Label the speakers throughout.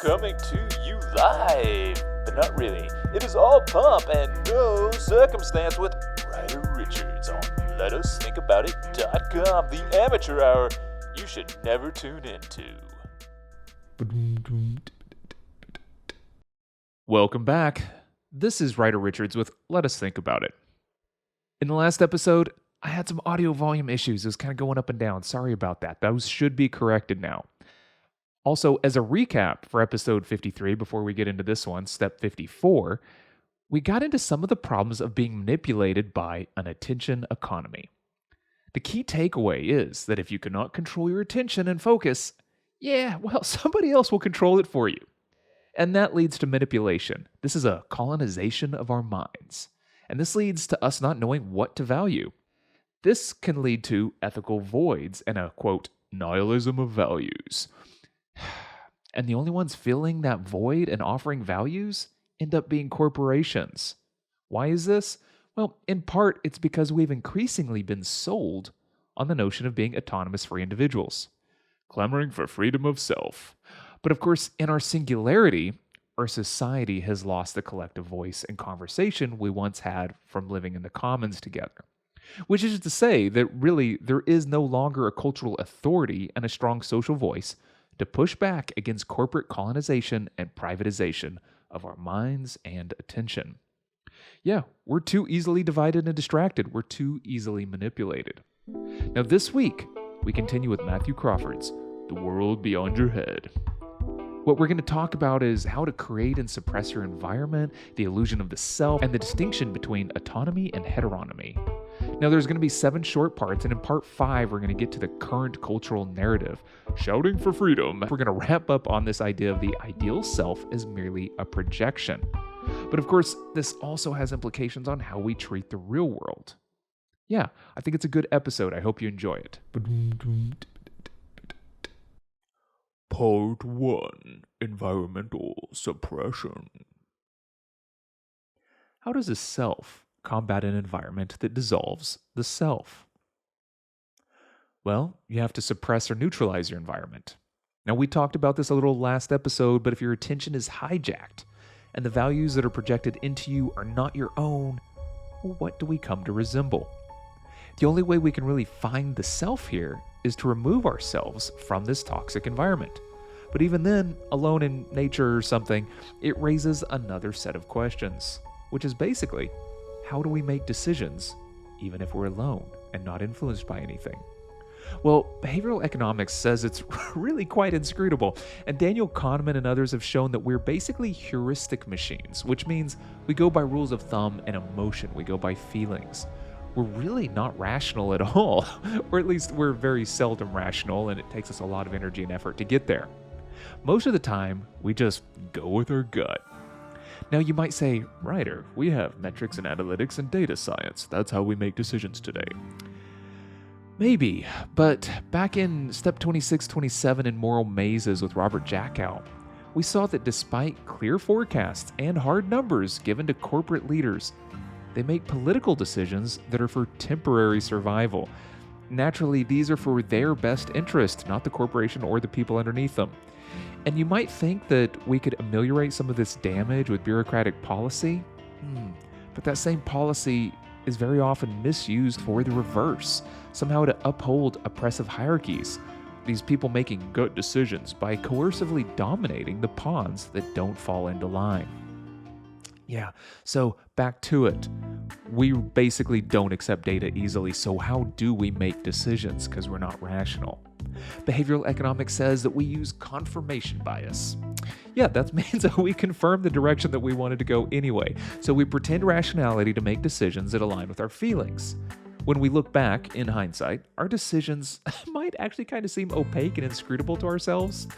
Speaker 1: Coming to you live, but not really. It is all pomp and no circumstance with Ryder Richards on LetUsThinkAboutIt.com, the amateur hour you should never tune into.
Speaker 2: Welcome back. This is Ryder Richards with Let Us Think About It. In the last episode, I had some audio volume issues. It was kind of going up and down. Sorry about that. Those should be corrected now. Also, as a recap for episode 53, before we get into this one, step 54, we got into some of the problems of being manipulated by an attention economy. The key takeaway is that if you cannot control your attention and focus, somebody else will control it for you. And that leads to manipulation. This is a colonization of our minds. And this leads to us not knowing what to value. This can lead to ethical voids and a, quote, nihilism of values. And the only ones filling that void and offering values end up being corporations. Why is this? Well, in part, it's because we've increasingly been sold on the notion of being autonomous free individuals, clamoring for freedom of self. But of course, in our singularity, our society has lost the collective voice and conversation we once had from living in the commons together. Which is to say that really there is no longer a cultural authority and a strong social voice to push back against corporate colonization and privatization of our minds and attention. Yeah, we're too easily divided and distracted. We're too easily manipulated. Now this week, we continue with Matthew Crawford's The World Beyond Your Head. What we're going to talk about is how to create and suppress your environment, the illusion of the self, and the distinction between autonomy and heteronomy. Now, there's going to be 7 short parts, and in part 5, we're going to get to the current cultural narrative, shouting for freedom. We're going to wrap up on this idea of the ideal self as merely a projection. But of course, this also has implications on how we treat the real world. Yeah, I think it's a good episode. I hope you enjoy it. Part 1, Environmental Suppression. How does a self combat an environment that dissolves the self? Well, you have to suppress or neutralize your environment. Now, we talked about this a little last episode, but if your attention is hijacked and the values that are projected into you are not your own, what do we come to resemble? The only way we can really find the self here is to remove ourselves from this toxic environment. But even then, alone in nature or something, it raises another set of questions, which is basically, how do we make decisions even if we're alone and not influenced by anything? Well, behavioral economics says it's really quite inscrutable, and Daniel Kahneman and others have shown that we're basically heuristic machines, which means we go by rules of thumb and emotion, we go by feelings. We're really not rational at all, or at least we're very seldom rational, and it takes us a lot of energy and effort to get there. Most of the time, we just go with our gut. Now you might say, Ryder, we have metrics and analytics and data science. That's how we make decisions today. Maybe, but back in step 26-27 in Moral Mazes with Robert Jackow, we saw that despite clear forecasts and hard numbers given to corporate leaders, they make political decisions that are for temporary survival. Naturally, these are for their best interest, not the corporation or the people underneath them. And you might think that we could ameliorate some of this damage with bureaucratic policy, but that same policy is very often misused for the reverse, somehow to uphold oppressive hierarchies, these people making gut decisions by coercively dominating the pawns that don't fall into line. Yeah, so back to it. We basically don't accept data easily, so how do we make decisions? Because we're not rational. Behavioral economics says that we use confirmation bias. Yeah, that means that we confirm the direction that we wanted to go anyway. So we pretend rationality to make decisions that align with our feelings. When we look back, in hindsight, our decisions might actually kind of seem opaque and inscrutable to ourselves.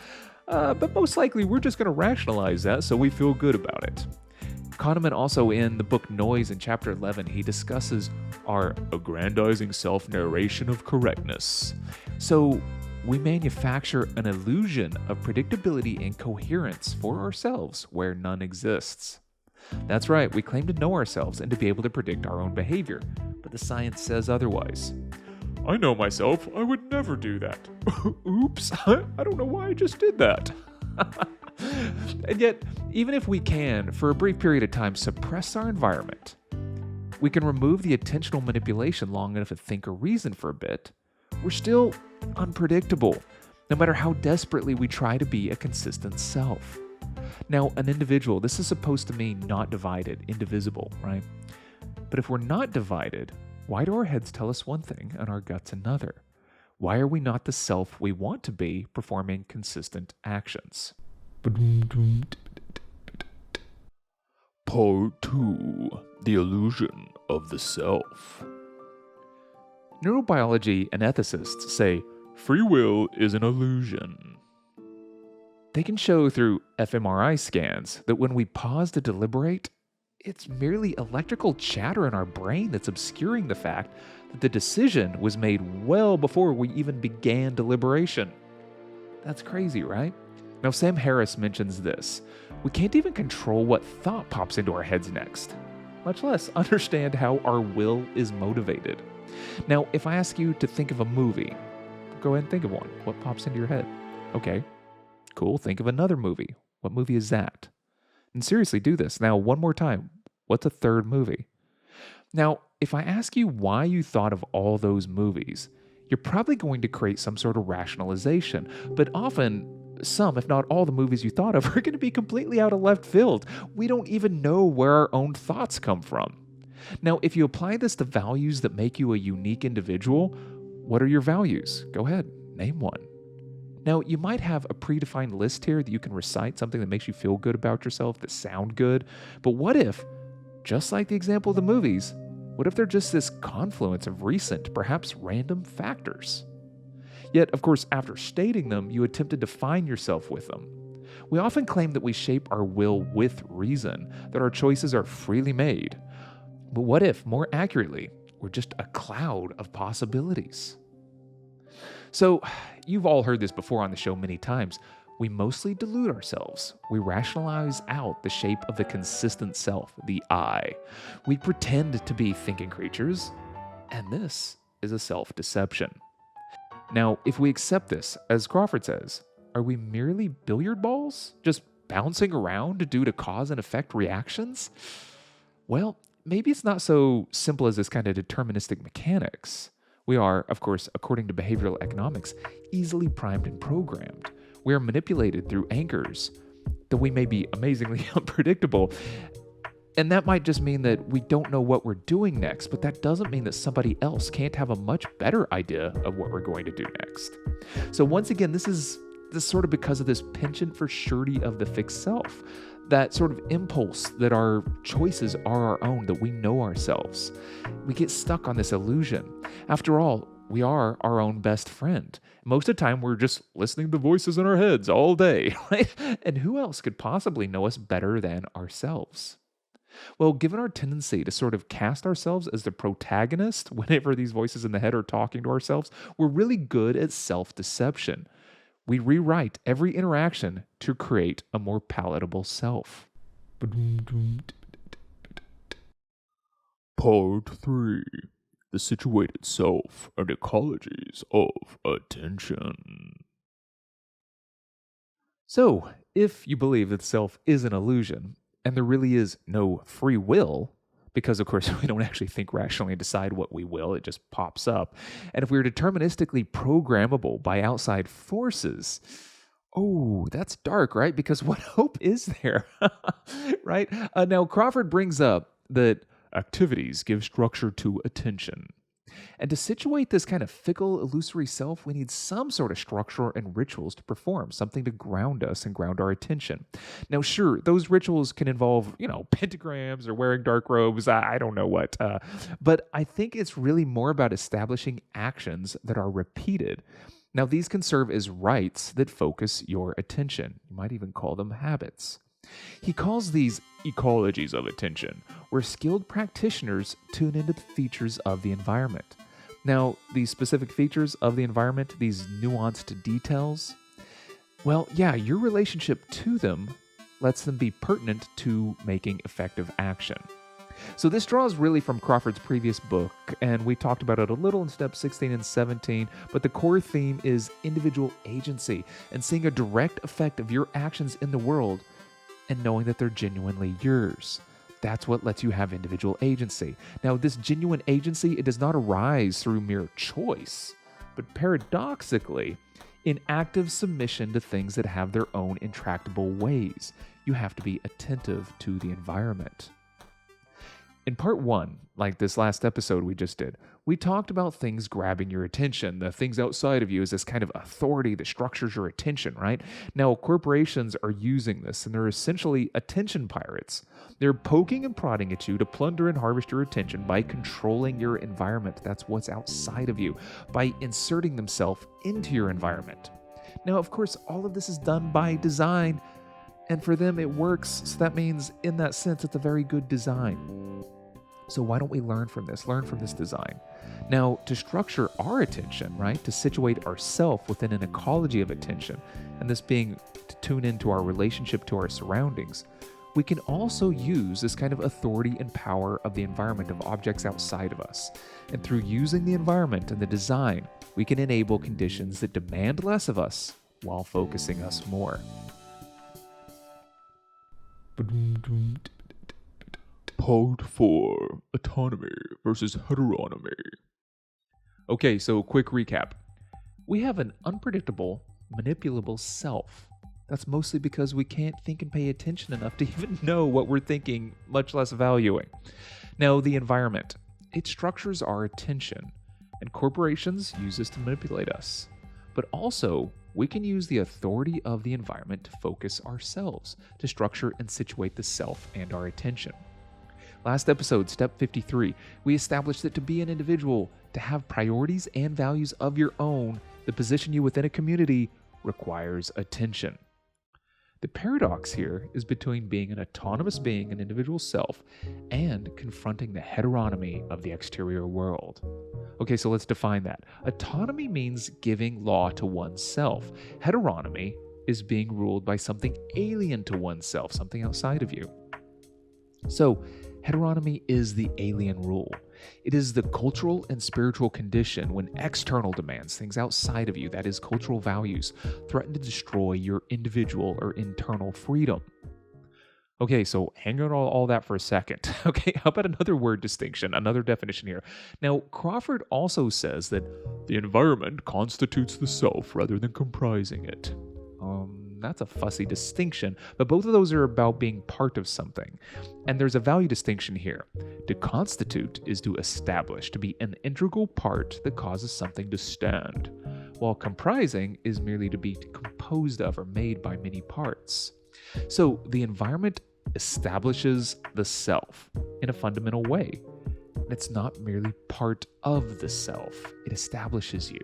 Speaker 2: But most likely we're just going to rationalize that so we feel good about it. Kahneman also, in the book Noise in chapter 11, he discusses our aggrandizing self-narration of correctness. So we manufacture an illusion of predictability and coherence for ourselves where none exists. That's right, we claim to know ourselves and to be able to predict our own behavior, but the science says otherwise. I know myself, I would never do that. Oops, I don't know why I just did that. And yet, even if we can, for a brief period of time, suppress our environment, we can remove the attentional manipulation long enough to think or reason for a bit, we're still unpredictable, no matter how desperately we try to be a consistent self. Now, an individual, this is supposed to mean not divided, indivisible, right? But if we're not divided, why do our heads tell us one thing and our guts another? Why are we not the self we want to be, performing consistent actions?
Speaker 1: Part 2. The illusion of the self.
Speaker 2: Neurobiology and ethicists say
Speaker 1: Free will is an illusion.
Speaker 2: they can show through fMRI scans that when we pause to deliberate, it's merely electrical chatter in our brain that's obscuring the fact that the decision was made well before we even began deliberation. That's crazy, right? Now, Sam Harris mentions this. We can't even control what thought pops into our heads next, much less understand how our will is motivated. Now, if I ask you to think of a movie, go ahead and think of one. What pops into your head? Okay, cool. Think of another movie. What movie is that? And seriously, do this. Now, one more time. What's a third movie? Now, if I ask you why you thought of all those movies, you're probably going to create some sort of rationalization. But often, some, if not all, the movies you thought of are going to be completely out of left field. We don't even know where our own thoughts come from. Now, if you apply this to values that make you a unique individual, what are your values? Go ahead, name one. Now, you might have a predefined list here that you can recite, something that makes you feel good about yourself, that sound good. But what if, just like the example of the movies, what if they're just this confluence of recent, perhaps random factors? Yet, of course, after stating them, you attempt to define yourself with them. We often claim that we shape our will with reason, that our choices are freely made. But what if, more accurately, we're just a cloud of possibilities? So, you've all heard this before on the show many times. We mostly delude ourselves. We rationalize out the shape of the consistent self, the I. We pretend to be thinking creatures, and this is a self-deception. Now, if we accept this, as Crawford says, are we merely billiard balls, just bouncing around due to cause and effect reactions? Well, maybe it's not so simple as this kind of deterministic mechanics. We are, of course, according to behavioral economics, easily primed and programmed. We are manipulated through anchors, that we may be amazingly unpredictable. And that might just mean that we don't know what we're doing next, but that doesn't mean that somebody else can't have a much better idea of what we're going to do next. So once again, this is sort of because of this penchant for surety of the fixed self, that sort of impulse that our choices are our own, that we know ourselves. We get stuck on this illusion. After all, we are our own best friend. Most of the time, we're just listening to voices in our heads all day, right? And who else could possibly know us better than ourselves? Well, given our tendency to sort of cast ourselves as the protagonist whenever these voices in the head are talking to ourselves, we're really good at self-deception. We rewrite every interaction to create a more palatable self.
Speaker 1: Part 3. The situated self and ecologies of attention.
Speaker 2: So, if you believe that self is an illusion, and there really is no free will, because of course we don't actually think rationally and decide what we will, it just pops up. And if we're deterministically programmable by outside forces, oh, that's dark, right? Because what hope is there, right? Now, Crawford brings up that activities give structure to attention. And to situate this kind of fickle, illusory self, we need some sort of structure and rituals to perform, something to ground us and ground our attention. Now, sure, those rituals can involve, pentagrams or wearing dark robes, I don't know what. But I think it's really more about establishing actions that are repeated. Now, these can serve as rites that focus your attention. You might even call them habits. He calls these ecologies of attention, where skilled practitioners tune into the features of the environment. Now, these specific features of the environment, these nuanced details, well, yeah, your relationship to them lets them be pertinent to making effective action. So this draws really from Crawford's previous book, and we talked about it a little in step 16 and 17, but the core theme is individual agency and seeing a direct effect of your actions in the world and knowing that they're genuinely yours. That's what lets you have individual agency. Now, this genuine agency, it does not arise through mere choice, but paradoxically, in active submission to things that have their own intractable ways. You have to be attentive to the environment. In part 1, like this last episode we just did, we talked about things grabbing your attention, the things outside of you as this kind of authority that structures your attention, right? Now, corporations are using this, and they're essentially attention pirates. They're poking and prodding at you to plunder and harvest your attention by controlling your environment. That's what's outside of you, by inserting themselves into your environment. Now, of course, all of this is done by design, and for them it works, so that means, in that sense, it's a very good design. So why don't we learn from this design? Now, to structure our attention, right, to situate ourselves within an ecology of attention, and this being to tune into our relationship to our surroundings, we can also use this kind of authority and power of the environment of objects outside of us. And through using the environment and the design, we can enable conditions that demand less of us while focusing us more.
Speaker 1: Part 4, autonomy versus heteronomy.
Speaker 2: Okay, so quick recap. We have an unpredictable, manipulable self. That's mostly because we can't think and pay attention enough to even know what we're thinking, much less valuing. Now, the environment. It structures our attention, and corporations use this to manipulate us. But also, we can use the authority of the environment to focus ourselves, to structure and situate the self and our attention. Last episode, step 53, we established that to be an individual, to have priorities and values of your own that position you within a community requires attention. The paradox here is between being an autonomous being, an individual self, and confronting the heteronomy of the exterior world. Okay, so let's define that. Autonomy means giving law to oneself. Heteronomy is being ruled by something alien to oneself, something outside of you. So, heteronomy is the alien rule. It is the cultural and spiritual condition when external demands, things outside of you, that is cultural values, threaten to destroy your individual or internal freedom. Okay, so hang on all that for a second. Okay, how about another word distinction, another definition here? Now, Crawford also says that the environment constitutes the self rather than comprising it. That's a fussy distinction, but both of those are about being part of something. And there's a value distinction here. To constitute is to establish, to be an integral part that causes something to stand, while comprising is merely to be composed of or made by many parts. So the environment establishes the self in a fundamental way. And it's not merely part of the self, it establishes you.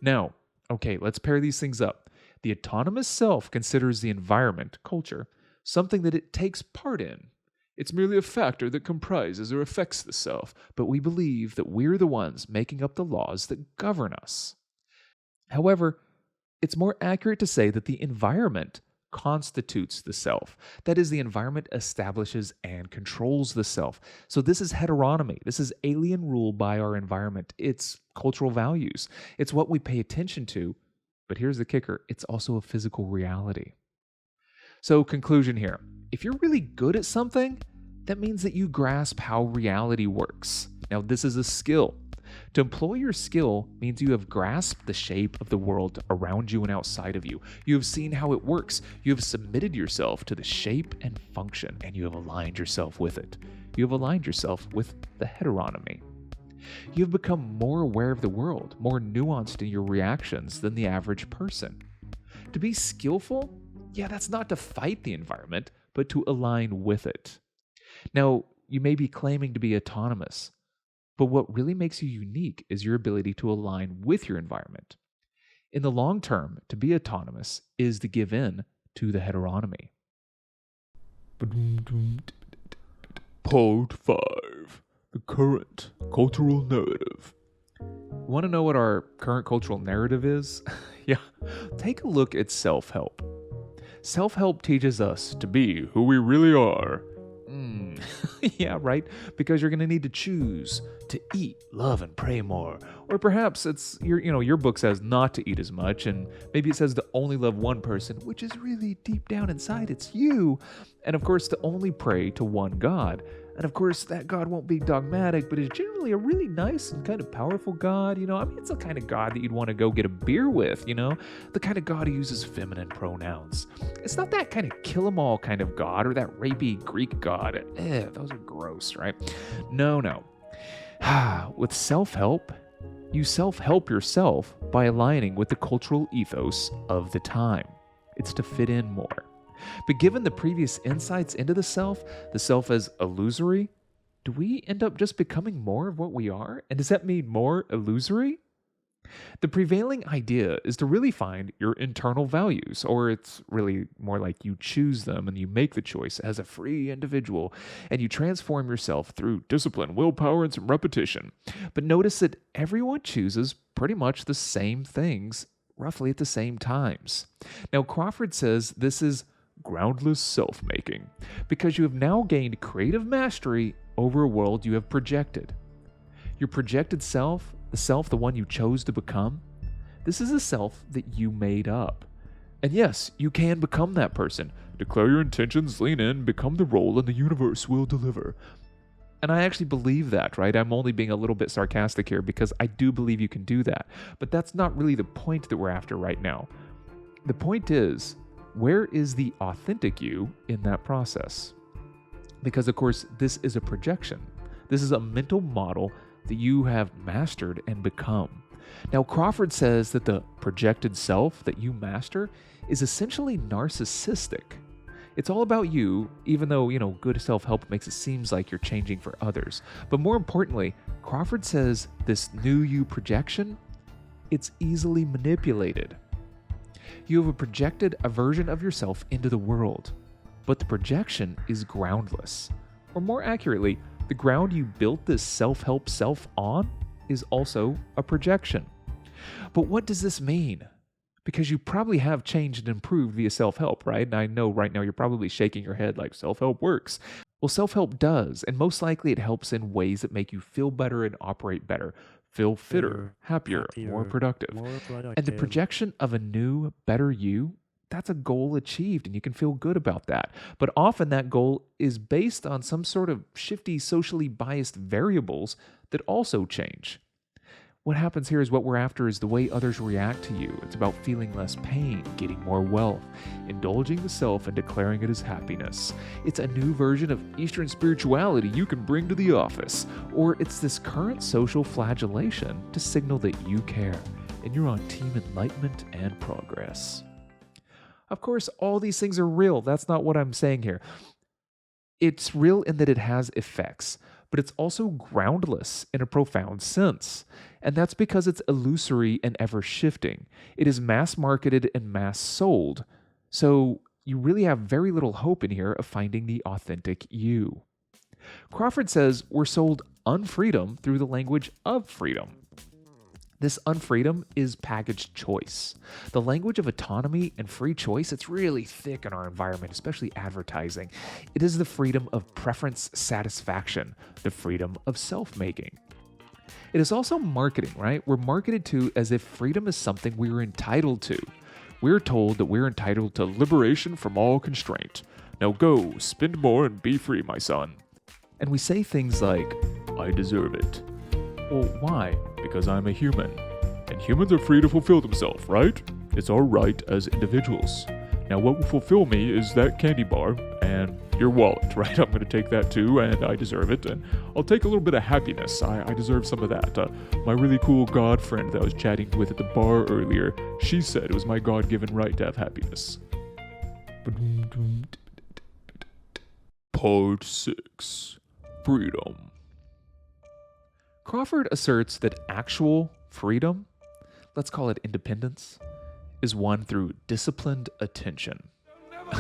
Speaker 2: Now, okay, let's pair these things up. The autonomous self considers the environment, culture, something that it takes part in. It's merely a factor that comprises or affects the self, but we believe that we're the ones making up the laws that govern us. However, it's more accurate to say that the environment constitutes the self. That is, the environment establishes and controls the self. So this is heteronomy. This is alien rule by our environment. It's cultural values. It's what we pay attention to. But here's the kicker, it's also a physical reality. So conclusion here, if you're really good at something, that means that you grasp how reality works. Now this is a skill. To employ your skill means you have grasped the shape of the world around you and outside of you. You have seen how it works. You have submitted yourself to the shape and function, and you have aligned yourself with it. You have aligned yourself with the heteronomy. You have become more aware of the world, more nuanced in your reactions than the average person. To be skillful, that's not to fight the environment, but to align with it. Now, you may be claiming to be autonomous, but what really makes you unique is your ability to align with your environment. In the long term, to be autonomous is to give in to the heteronomy.
Speaker 1: Part 5. The current cultural narrative.
Speaker 2: Want to know what our current cultural narrative is? Take a look at self-help. Self-help teaches us
Speaker 1: to be who we really are.
Speaker 2: Yeah, right? Because you're going to need to choose to eat, love, and pray more. Or perhaps it's your book says not to eat as much, and maybe it says to only love one person, which is really deep down inside, it's you. And of course, to only pray to one God. And of course, that God won't be dogmatic, but is generally a really nice and kind of powerful God. It's the kind of God that you'd want to go get a beer with, the kind of God who uses feminine pronouns. It's not that kind of kill 'em all kind of God or that rapey Greek God. Those are gross, right? No. With self-help, you self-help yourself by aligning with the cultural ethos of the time. It's to fit in more. But given the previous insights into the self as illusory, do we end up just becoming more of what we are? And does that mean more illusory? The prevailing idea is to really find your internal values, or it's really more like you choose them and you make the choice as a free individual, and you transform yourself through discipline, willpower, and some repetition. But notice that everyone chooses pretty much the same things roughly at the same times. Now, Crawford says this is groundless self-making, because you have now gained creative mastery over a world you have projected. Your projected self, the one you chose to become, this is a self that you made up. And yes, you can become that person. Declare your intentions, lean in, become the role, and the universe will deliver. And I actually believe that, right? I'm only being a little bit sarcastic here because I do believe you can do that. But that's not really the point that we're after right now. The point is, where is the authentic you in that process? Because, of course, this is a projection. This is a mental model that you have mastered and become. Now, Crawford says that the projected self that you master is essentially narcissistic. It's all about you, even though, good self-help makes it seem like you're changing for others. But more importantly, Crawford says this new you projection, it's easily manipulated. You have projected a version of yourself into the world, but the projection is groundless. Or more accurately, the ground you built this self-help self on is also a projection. But what does this mean? Because you probably have changed and improved via self-help, right? And I know right now you're probably shaking your head like self-help works. Well, self-help does, and most likely it helps in ways that make you feel better and operate better. Feel fitter, happier, more productive. And the projection of a new, better you, that's a goal achieved, and you can feel good about that. But often that goal is based on some sort of shifty, socially biased variables that also change. What happens here is what we're after is the way others react to you. It's about feeling less pain, getting more wealth, indulging the self and declaring it as happiness. It's a new version of Eastern spirituality you can bring to the office. Or it's this current social flagellation to signal that you care and you're on team enlightenment and progress. Of course, all these things are real. That's not what I'm saying here. It's real in that it has effects, but it's also groundless in a profound sense. And that's because it's illusory and ever-shifting. It is mass-marketed and mass-sold. So you really have very little hope in here of finding the authentic you. Crawford says we're sold unfreedom through the language of freedom. This unfreedom is packaged choice. The language of autonomy and free choice, it's really thick in our environment, especially advertising. It is the freedom of preference satisfaction, the freedom of self-making. It is also marketing, right? We're marketed to as if freedom is something we're entitled to. We're told that we're entitled to liberation from all constraint. Now go, spend more and be free, my son. And we say things like, I deserve it. Well, why? Because I'm a human. And humans are free to fulfill themselves, right? It's our right as individuals. Now what will fulfill me is that candy bar and your wallet, right? I'm going to take that too, and I deserve it. And I'll take a little bit of happiness. I deserve some of that. My really cool God friend that I was chatting with at the bar earlier, she said it was my God-given right to have happiness. Part 6. Freedom. Crawford asserts that actual freedom, let's call it independence, is won through disciplined attention.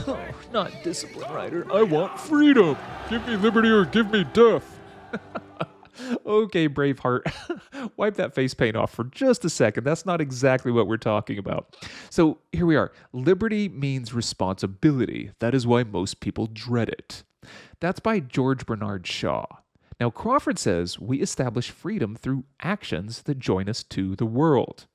Speaker 2: Oh, not discipline, Ryder. I want freedom. Give me liberty or give me death. Okay, Braveheart. Wipe that face paint off for just a second. That's not exactly what we're talking about. So here we are. Liberty means responsibility. That is why most people dread it. That's by George Bernard Shaw. Now, Crawford says we establish freedom through actions that join us to the world.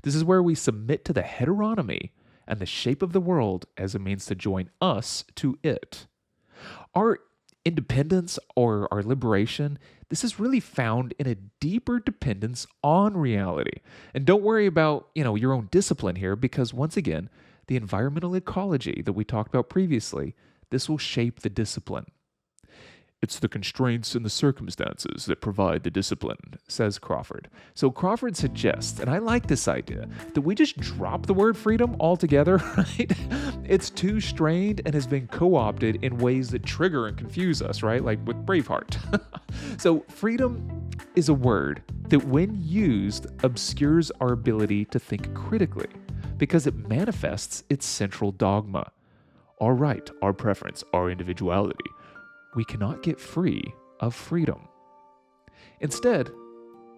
Speaker 2: This is where we submit to the heteronomy and the shape of the world as a means to join us to it. Our independence or our liberation, this is really found in a deeper dependence on reality. And don't worry about, your own discipline here, because once again, the environmental ecology that we talked about previously, this will shape the discipline. It's the constraints and the circumstances that provide the discipline, says Crawford. So Crawford suggests, and I like this idea, that we just drop the word freedom altogether, right? It's too strained and has been co-opted in ways that trigger and confuse us, right? Like with Braveheart. So freedom is a word that when used obscures our ability to think critically because it manifests its central dogma. Our right, our preference, our individuality. We cannot get free of freedom. Instead,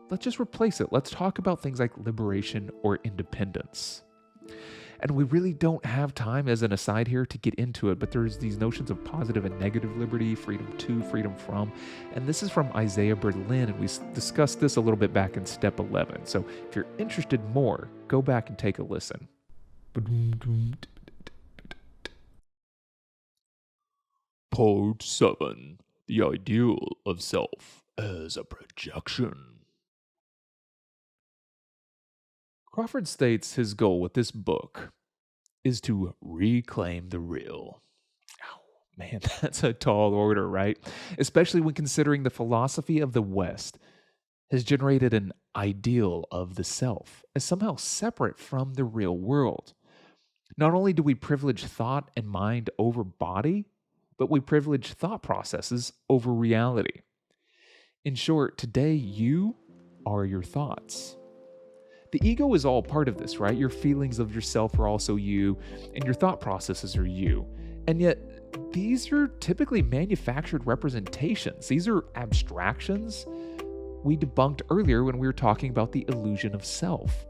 Speaker 2: let's just replace it. Let's talk about things like liberation or independence. And we really don't have time as an aside here to get into it, but there's these notions of positive and negative liberty, freedom to, freedom from. And this is from Isaiah Berlin, and we discussed this a little bit back in step 11. So if you're interested more, go back and take a listen.
Speaker 1: Part 7. The ideal of self as a projection.
Speaker 2: Crawford states his goal with this book is to reclaim the real. Oh, man, that's a tall order, right? Especially when considering the philosophy of the West has generated an ideal of the self as somehow separate from the real world. Not only do we privilege thought and mind over body, but we privilege thought processes over reality. In short, today you are your thoughts. The ego is all part of this, right? Your feelings of yourself are also you, and your thought processes are you. And yet, these are typically manufactured representations. These are abstractions we debunked earlier when we were talking about the illusion of self.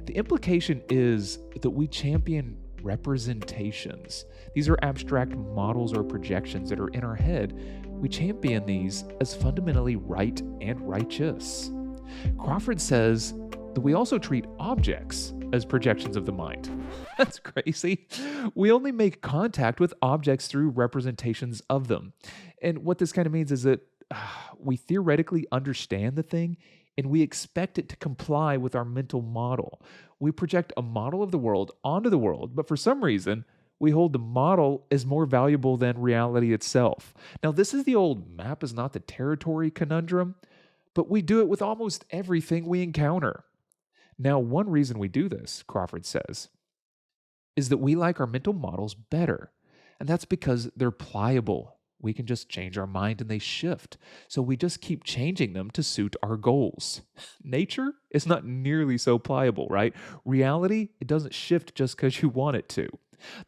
Speaker 2: The implication is that we champion representations. These are abstract models or projections that are in our head. We champion these as fundamentally right and righteous. Crawford says that we also treat objects as projections of the mind. That's crazy. We only make contact with objects through representations of them. And what this kind of means is that we theoretically understand the thing and we expect it to comply with our mental model. We project a model of the world onto the world, but for some reason, we hold the model as more valuable than reality itself. Now, this is the old map is not the territory conundrum, but we do it with almost everything we encounter. Now, one reason we do this, Crawford says, is that we like our mental models better, and that's because they're pliable. We can just change our mind and they shift. So we just keep changing them to suit our goals. Nature is not nearly so pliable, right? Reality, it doesn't shift just because you want it to.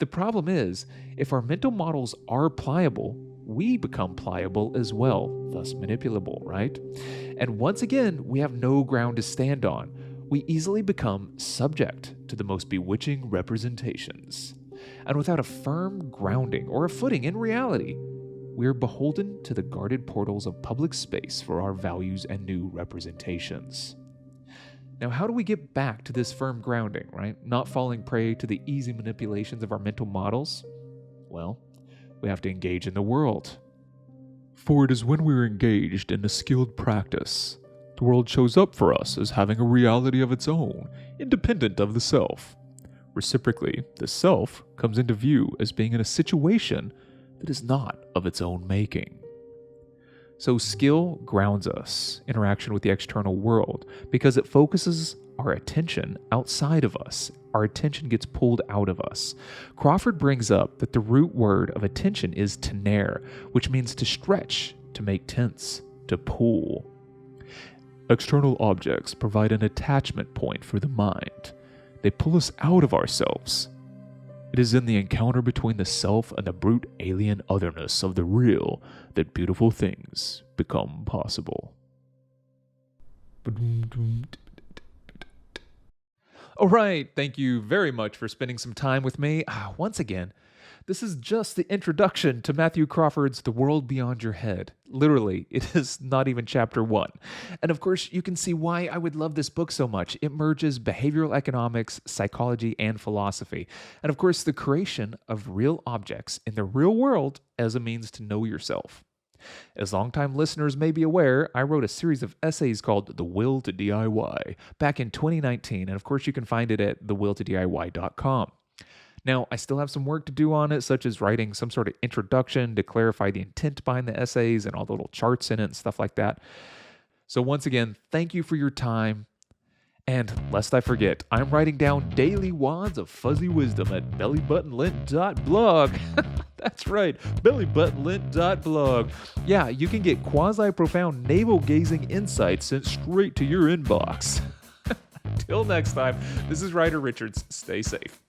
Speaker 2: The problem is, if our mental models are pliable, we become pliable as well, thus manipulable, right? And once again, we have no ground to stand on. We easily become subject to the most bewitching representations. And without a firm grounding or a footing in reality, we're beholden to the guarded portals of public space for our values and new representations. Now, how do we get back to this firm grounding, right? Not falling prey to the easy manipulations of our mental models? Well, we have to engage in the world.
Speaker 1: For it is when we are engaged in a skilled practice, the world shows up for us as having a reality of its own, independent of the self. Reciprocally, the self comes into view as being in a situation that is not of its own making.
Speaker 2: So skill grounds us, interaction with the external world, because it focuses our attention outside of us. Our attention gets pulled out of us. Crawford brings up that the root word of attention is tener, which means to stretch, to make tense, to pull.
Speaker 1: External objects provide an attachment point for the mind. They pull us out of ourselves. It is in the encounter between the self and the brute alien otherness of the real that beautiful things become possible.
Speaker 2: All right, thank you very much for spending some time with me. Once again, This is just the introduction to Matthew Crawford's The World Beyond Your Head. Literally, it is not even chapter 1. And of course, you can see why I would love this book so much. It merges behavioral economics, psychology, and philosophy. And of course, the creation of real objects in the real world as a means to know yourself. As longtime listeners may be aware, I wrote a series of essays called The Will to DIY back in 2019, and of course you can find it at thewilltodiy.com. Now, I still have some work to do on it, such as writing some sort of introduction to clarify the intent behind the essays and all the little charts in it and stuff like that. So once again, thank you for your time. And lest I forget, I'm writing down daily wads of fuzzy wisdom at bellybuttonlint.blog. That's right, bellybuttonlint.blog. Yeah, you can get quasi-profound navel-gazing insights sent straight to your inbox. Till next time, this is Ryder Richards. Stay safe.